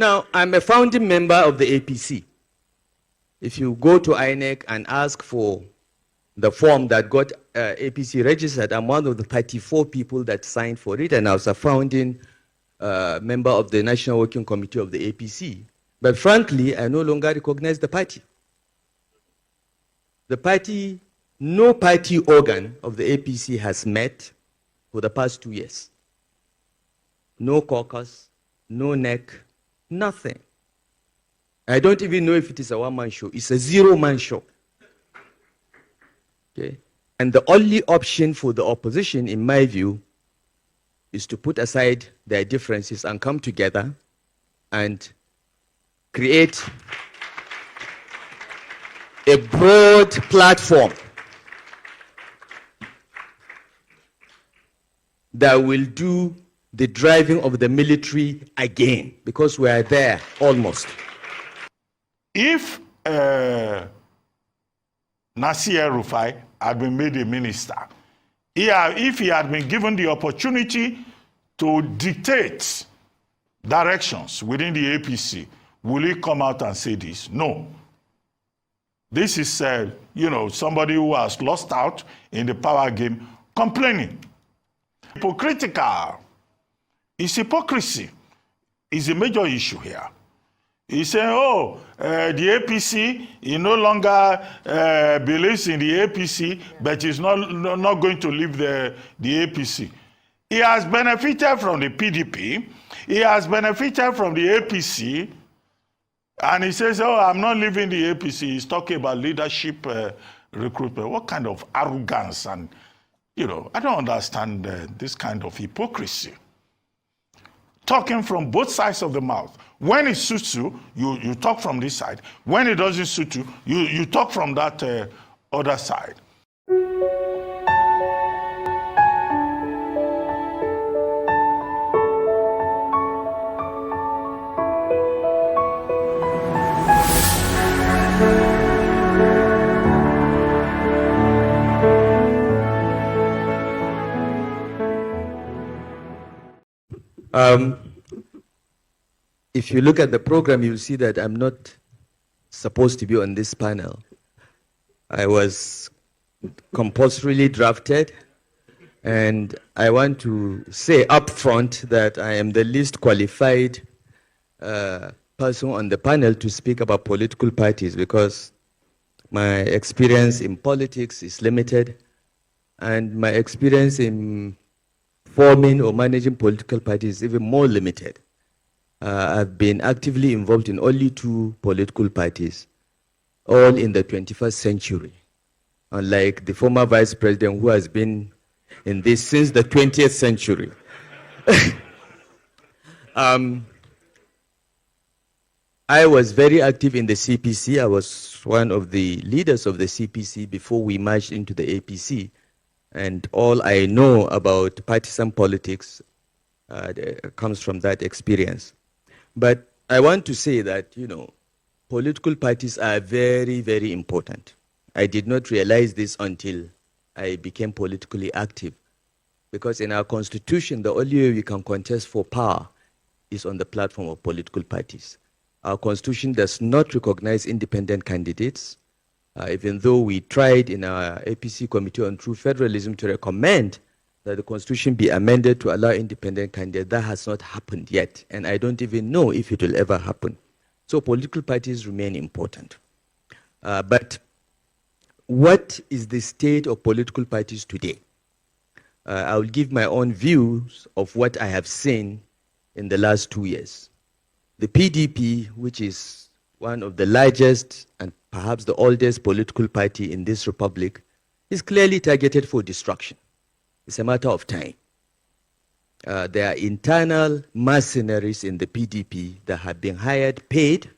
Now, I'm a founding member of the APC. If you go to INEC and ask for the form that got APC registered, I'm one of the 34 people that signed for it, and I was a founding member of the National Working Committee of the APC. But frankly, I no longer recognize the party. The party, no party organ of the APC has met for the past 2 years. No caucus, no NEC, nothing. I don't even know if it is a one-man show. It's a zero-man show. Okay? And the only option for the opposition, in my view, is to put aside their differences and come together and create a broad platform that will do the driving of the military again, because we are there almost. If Nasir El-Rufai had been made a minister, if he had been given the opportunity to dictate directions within the APC, will he come out and say this? No. This is, somebody who has lost out in the power game, complaining. Hypocritical. It's hypocrisy. Is a major issue here. He said, the APC, he no longer believes in the APC, but he's not going to leave the APC. He has benefited from the PDP. He has benefited from the APC. And he says, I'm not leaving the APC. He's talking about leadership recruitment. What kind of arrogance? And, I don't understand this kind of hypocrisy. Talking from both sides of the mouth. When it suits you, you talk from this side. When it doesn't suit you, you talk from that other side. If you look at the program, you'll see that I'm not supposed to be on this panel. I was compulsorily drafted, and I want to say up front that I am the least qualified person on the panel to speak about political parties, because my experience in politics is limited, and my experience in forming or managing political parties is even more limited. I've been actively involved in only 2 political parties, all in the 21st century, unlike the former vice president who has been in this since the 20th century. I was very active in the CPC. I was one of the leaders of the CPC before we merged into the APC. And all I know about partisan politics comes from that experience. But I want to say that, political parties are very, very important. I did not realize this until I became politically active. Because in our constitution, the only way we can contest for power is on the platform of political parties. Our constitution does not recognize independent candidates, even though we tried in our APC Committee on True Federalism to recommend that the constitution be amended to allow independent candidates. That has not happened yet, and I don't even know if it will ever happen. So political parties remain important. But what is the state of political parties today? I will give my own views of what I have seen in the last 2 years. The PDP, which is one of the largest and perhaps the oldest political party in this republic, is clearly targeted for destruction. It's a matter of time. There are internal mercenaries in the PDP that have been hired, paid,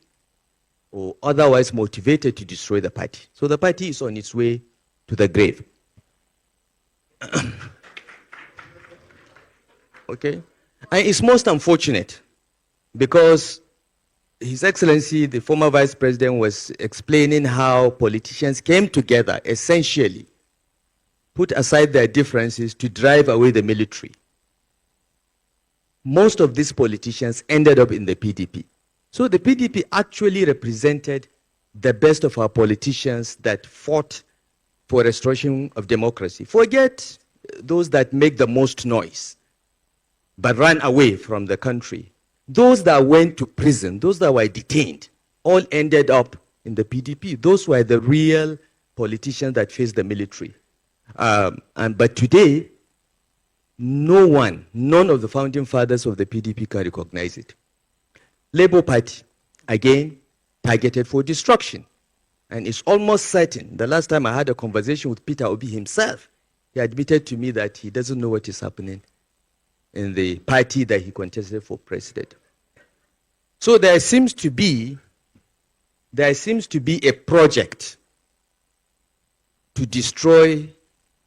or otherwise motivated to destroy the party. So the party is on its way to the grave. Okay? And it's most unfortunate because His Excellency, the former Vice President, was explaining how politicians came together, essentially, put aside their differences to drive away the military. Most of these politicians ended up in the PDP. So the PDP actually represented the best of our politicians that fought for restoration of democracy. Forget those that make the most noise, but ran away from the country. Those that went to prison, those that were detained, all ended up in the PDP. Those were the real politicians that faced the military. But today, none of the founding fathers of the PDP can recognize it. Labour Party, again, targeted for destruction. And it's almost certain, the last time I had a conversation with Peter Obi himself, he admitted to me that he doesn't know what is happening in the party that he contested for president. So there seems to be a project to destroy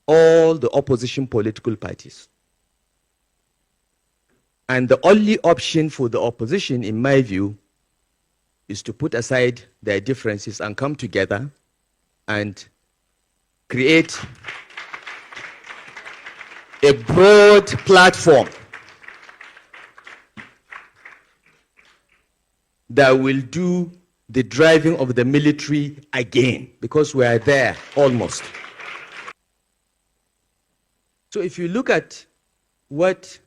all the opposition political parties. And the only option for the opposition, in my view, is to put aside their differences and come together and create a broad platform that will do the driving of the military again, because we are there almost. So if you look at what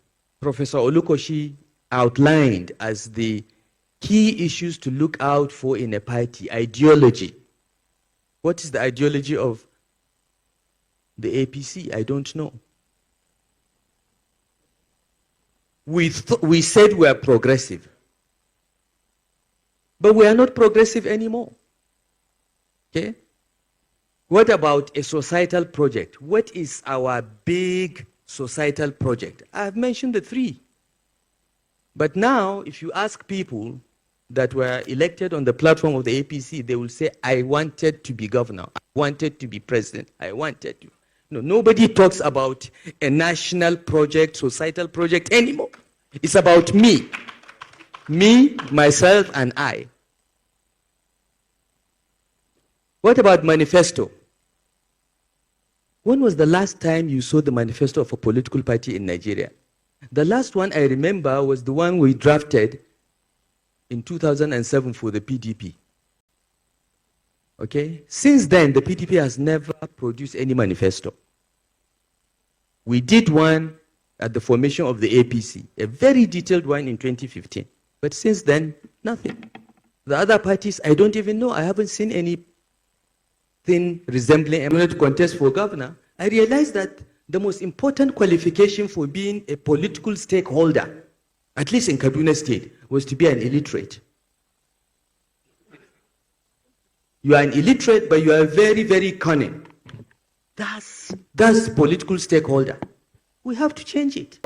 Professor Olukoshi outlined as the key issues to look out for in a party, ideology. What is the ideology of the APC? I don't know. We said we are progressive, but we are not progressive anymore. Okay? What about a societal project? What is our big societal project? I've mentioned the three. But now, if you ask people that were elected on the platform of the APC, they will say, I wanted to be governor, I wanted to be president, I wanted to. No, nobody talks about a national project, societal project anymore. It's about me, myself, and I. What about manifesto? When was the last time you saw the manifesto of a political party in Nigeria? The last one I remember was the one we drafted in 2007 for the PDP. Okay? Since then, the PDP has never produced any manifesto. We did one at the formation of the APC, a very detailed one in 2015. But since then, nothing. The other parties, I don't even know. I haven't seen anything resembling a to contest for governor. I realized that the most important qualification for being a political stakeholder, at least in Kaduna State, was to be an illiterate. You are an illiterate, but you are very, very cunning. That's political stakeholder. We have to change it.